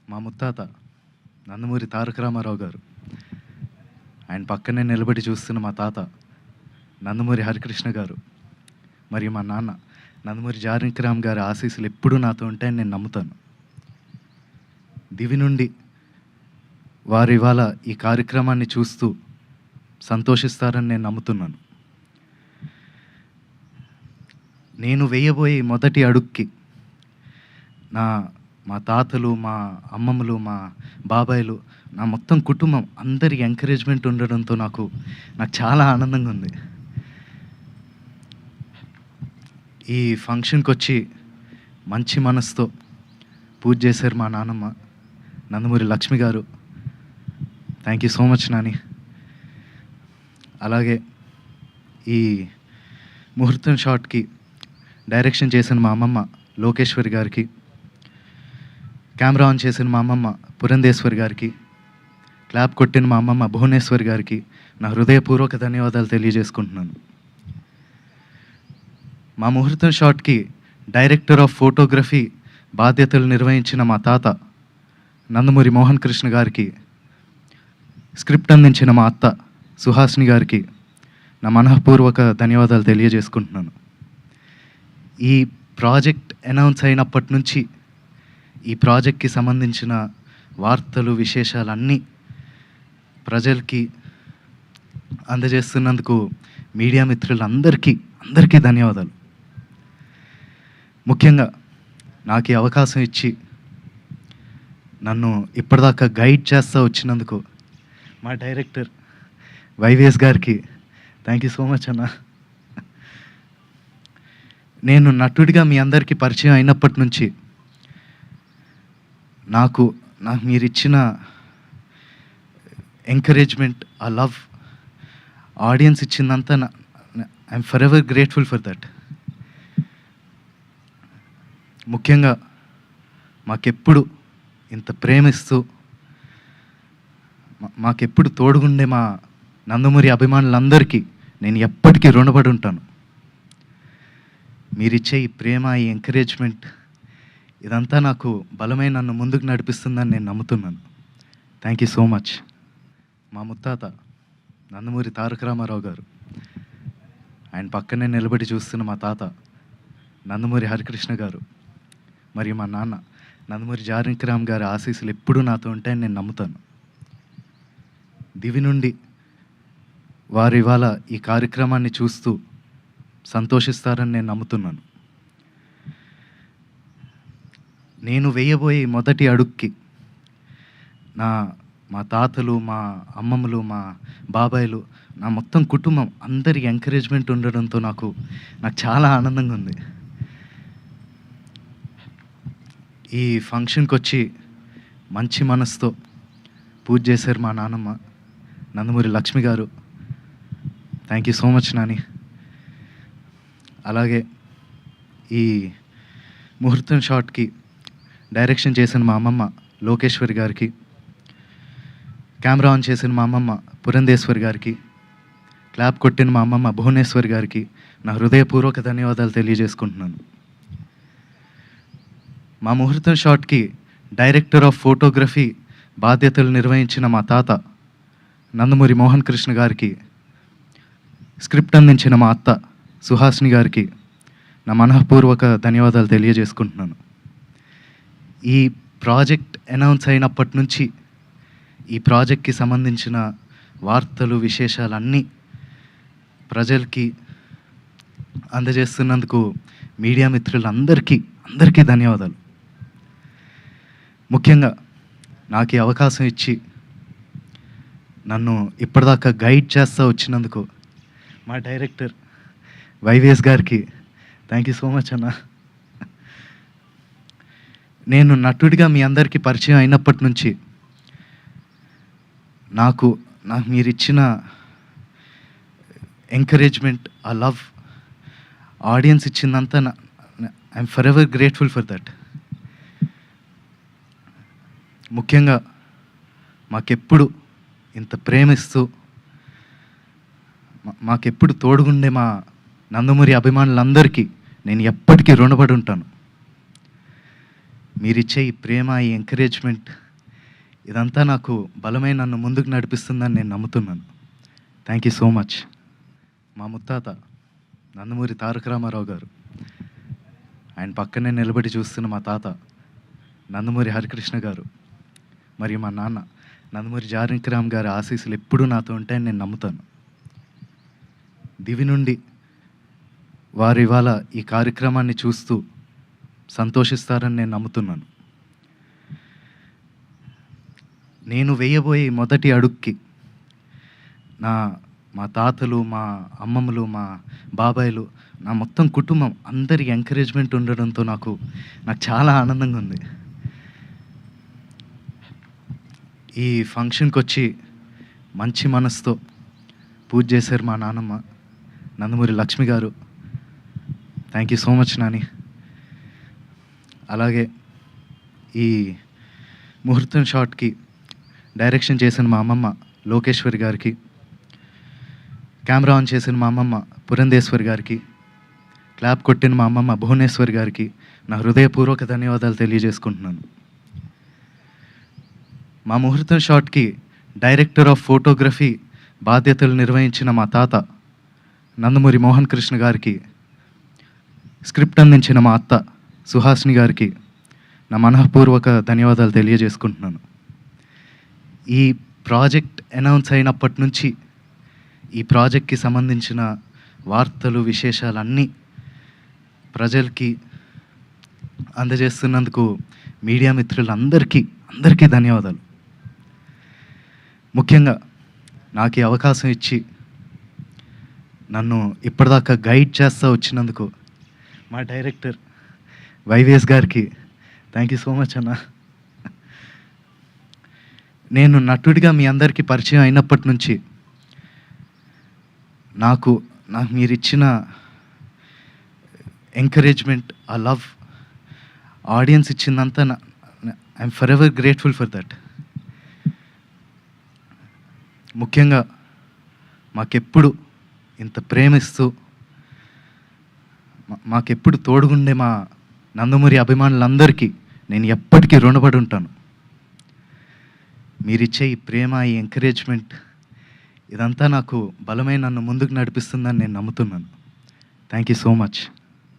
మా ముత్తాత నందమూరి తారక రామారావు గారు, ఆయన పక్కనే నిలబడి చూస్తున్న మా తాత నందమూరి హరికృష్ణ గారు, మరియు మా నాన్న నందమూరి జానకిరామ్ గారి ఆశీస్సులు ఎప్పుడూ నాతో ఉంటాయని నేను నమ్ముతాను. దివి నుండి వారు ఇవాళ ఈ కార్యక్రమాన్ని చూస్తూ సంతోషిస్తారని నేను నమ్ముతున్నాను. నేను వేయబోయే మొదటి అడుగుకి మా తాతలు, మా అమ్మమ్మలు, మా బాబాయిలు, నా మొత్తం కుటుంబం అందరి ఎంకరేజ్మెంట్ ఉండడంతో నాకు చాలా ఆనందంగా ఉంది. ఈ ఫంక్షన్కి వచ్చి మంచి మనసుతో పూజ చేశారు మా నాన్నమ్మ నందమూరి లక్ష్మి గారు. Thank you so much Nani. అలాగే ఈ ముహూర్తం షాట్కి డైరెక్షన్ చేసిన మా అమ్మమ్మ లోకేశ్వరి గారికి, కెమెరా ఆన్ చేసిన మా అమ్మమ్మ పురంధేశ్వరి గారికి, క్లాప్ కొట్టిన మా అమ్మమ్మ భువనేశ్వరి గారికి నా హృదయపూర్వక ధన్యవాదాలు తెలియజేసుకుంటున్నాను. మా ముహూర్తం షాట్కి డైరెక్టర్ ఆఫ్ ఫోటోగ్రఫీ బాధ్యతలు నిర్వహించిన మా తాత నందమూరి మోహన్ కృష్ణ గారికి, స్క్రిప్ట్ అందించిన మా అత్త సుహాసిని గారికి నా మనఃపూర్వక ధన్యవాదాలు తెలియజేసుకుంటున్నాను. ఈ ప్రాజెక్ట్ అనౌన్స్ అయినప్పటి నుంచి ఈ ప్రాజెక్ట్కి సంబంధించిన వార్తలు, విశేషాలన్నీ ప్రజలకి అందజేస్తున్నందుకు మీడియా మిత్రులందరికీ ధన్యవాదాలు. ముఖ్యంగా నాకు ఈ అవకాశం ఇచ్చి నన్ను ఇప్పటిదాకా గైడ్ చేస్తూ వచ్చినందుకు మా డైరెక్టర్ వైవిఎస్ గారికి థ్యాంక్ యూ సో మచ్ అన్న. నేను నటుడిగా మీ అందరికీ పరిచయం అయినప్పటి నుంచి నాకు మీరు ఇచ్చిన ఎంకరేజ్మెంట్, ఆ లవ్, ఆడియన్స్ ఇచ్చిందంతా I'm forever grateful for that. ముఖ్యంగా మాకెప్పుడు ఇంత ప్రేమిస్తూ మాకెప్పుడు తోడుగుండే మా నందమూరి అభిమానులందరికీ నేను ఎప్పటికీ రుణపడి ఉంటాను. మీరిచ్చే ఈ ప్రేమ, ఈ ఎంకరేజ్మెంట్ ఇదంతా నాకు బలమైన నన్ను ముందుకు నడిపిస్తుందని నేను నమ్ముతున్నాను. Thank you so much. మా ముత్తాత నందమూరి తారక రామారావు గారు, ఆయన పక్కనే నిలబడి చూస్తున్న మా తాత నందమూరి హరికృష్ణ గారు, మరియు మా నాన్న నందమూరి జానకిరామ్ గారి ఆశీస్సులు ఎప్పుడూ నాతో ఉంటాయని నేను నమ్ముతాను. దివి నుండి వారు ఇవాళ ఈ కార్యక్రమాన్ని చూస్తూ సంతోషిస్తారని నేను నమ్ముతున్నాను. నేను వేయబోయే మొదటి అడుగుకి మా తాతలు, మా అమ్మమ్మలు, మా బాబాయిలు, నా మొత్తం కుటుంబం అందరి ఎంకరేజ్మెంట్ ఉండడంతో నాకు చాలా ఆనందంగా ఉంది. ఈ ఫంక్షన్కి వచ్చి మంచి మనసుతో పూజ చేశారు మా నాన్నమ్మ నందమూరి లక్ష్మి గారు. Thank you so much Nani. అలాగే ఈ ముహూర్తం షాట్కి డైరెక్షన్ చేసిన మా అమ్మమ్మ లోకేశ్వరి గారికి, కెమెరా ఆన్ చేసిన మా అమ్మమ్మ పురంధేశ్వరి గారికి, క్లాప్ కొట్టిన మా అమ్మమ్మ భువనేశ్వరి గారికి నా హృదయపూర్వక ధన్యవాదాలు తెలియజేసుకుంటున్నాను. మా ముహూర్తం షాట్కి డైరెక్టర్ ఆఫ్ ఫోటోగ్రఫీ బాధ్యతలు నిర్వహించిన మా తాత నందమూరి మోహన్ కృష్ణ గారికి, స్క్రిప్ట్ అందించిన మా అత్త సుహాసిని గారికి నా మనఃపూర్వక ధన్యవాదాలు తెలియజేసుకుంటున్నాను. ఈ ప్రాజెక్ట్ అనౌన్స్ అయినప్పటి నుంచి ఈ ప్రాజెక్ట్కి సంబంధించిన వార్తలు, విశేషాలన్నీ ప్రజలకి అందజేస్తున్నందుకు మీడియా మిత్రులందరికీ ధన్యవాదాలు. ముఖ్యంగా నాకు ఈ అవకాశం ఇచ్చి నన్ను ఇప్పటిదాకా గైడ్ చేస్తూ వచ్చినందుకు మా డైరెక్టర్ వైవిఎస్ గారికి థ్యాంక్ యూ సో మచ్ అన్న. నేను నటుడిగా మీ అందరికీ పరిచయం అయినప్పటి నుంచి నాకు మీరు ఇచ్చిన ఎంకరేజ్మెంట్, ఆ లవ్, ఆడియన్స్ ఇచ్చిందంతా I'm forever grateful for that. ముఖ్యంగా మాకెప్పుడు ఇంత ప్రేమిస్తూ మాకెప్పుడు తోడుగుండే మా నందమూరి అభిమానులందరికీ నేను ఎప్పటికీ రుణపడి ఉంటాను. మీరిచ్చే ఈ ప్రేమ, ఈ ఎంకరేజ్‌మెంట్ ఇదంతా నాకు బలమై నన్ను ముందుకు నడిపిస్తుందని నేను నమ్ముతున్నాను. Thank you so much. మా ముత్తాత నందమూరి తారక రామారావు గారు. ఆయన పక్కనే నిలబడి చూస్తున్న మా తాత నందమూరి హరికృష్ణ గారు, మరియు మా నాన్న నందమూరి జానకిరామ్ గారి ఆశీస్సులు ఎప్పుడూ నాతో ఉంటాయని నేను నమ్ముతాను. దివి నుండి వారు ఇవాళ ఈ కార్యక్రమాన్ని చూస్తూ సంతోషిస్తారని నేను నమ్ముతున్నాను. నేను వేయబోయే ఈ మొదటి అడుగుకి మా తాతలు, మా అమ్మమ్మలు, మా బాబాయిలు, నా మొత్తం కుటుంబం అందరి ఎంకరేజ్మెంట్ ఉండడంతో నాకు చాలా ఆనందంగా ఉంది. ఈ ఫంక్షన్కి వచ్చి మంచి మనసుతో పూజ చేశారు మా నాన్నమ్మ నందమూరి లక్ష్మి గారు. Thank you so much Nani. అలాగే ఈ ముహూర్తం షాట్కి డైరెక్షన్ చేసిన మా అమ్మమ్మ లోకేశ్వరి గారికి, కెమెరా ఆన్ చేసిన మా అమ్మమ్మ పురంధేశ్వరి గారికి, క్లాప్ కొట్టిన మా అమ్మమ్మ భువనేశ్వరి గారికి నా హృదయపూర్వక ధన్యవాదాలు తెలియజేసుకుంటున్నాను. మా ముహూర్తం షాట్కి డైరెక్టర్ ఆఫ్ ఫోటోగ్రఫీ బాధ్యతలు నిర్వహించిన మా తాత నందమూరి మోహన్ కృష్ణ గారికి, స్క్రిప్ట్ అందించిన మా అత్త సుహాసిని గారికి నా మనఃపూర్వక ధన్యవాదాలు తెలియజేసుకుంటున్నాను. ఈ ప్రాజెక్ట్ అనౌన్స్ అయినప్పటి నుంచి ఈ ప్రాజెక్ట్కి సంబంధించిన వార్తలు, విశేషాలన్నీ ప్రజలకి అందజేస్తున్నందుకు మీడియా మిత్రులందరికీ ధన్యవాదాలు. ముఖ్యంగా నాకు ఈ అవకాశం ఇచ్చి నన్ను ఇప్పటిదాకా గైడ్ చేస్తూ వచ్చినందుకు మా డైరెక్టర్ వైవిఎస్ గారికి థ్యాంక్ యూ సో మచ్ అన్న. నేను నటుడిగా మీ అందరికీ పరిచయం అయినప్పటి నుంచి నాకు మీరు ఇచ్చిన ఎంకరేజ్మెంట్, ఆ లవ్, ఆడియన్స్ ఇచ్చిందంతా I'm forever grateful for that. ముఖ్యంగా మాకెప్పుడు ఇంత ప్రేమిస్తూ మాకెప్పుడు తోడుగుండే మా నందమూరి అభిమానులందరికీ నేను ఎప్పటికీ రుణపడి ఉంటాను. మీరిచ్చే ఈ ప్రేమ, ఈ ఎంకరేజ్మెంట్ ఇదంతా నాకు బలమై నన్ను ముందుకు నడిపిస్తుందని నేను నమ్ముతున్నాను. Thank you so much.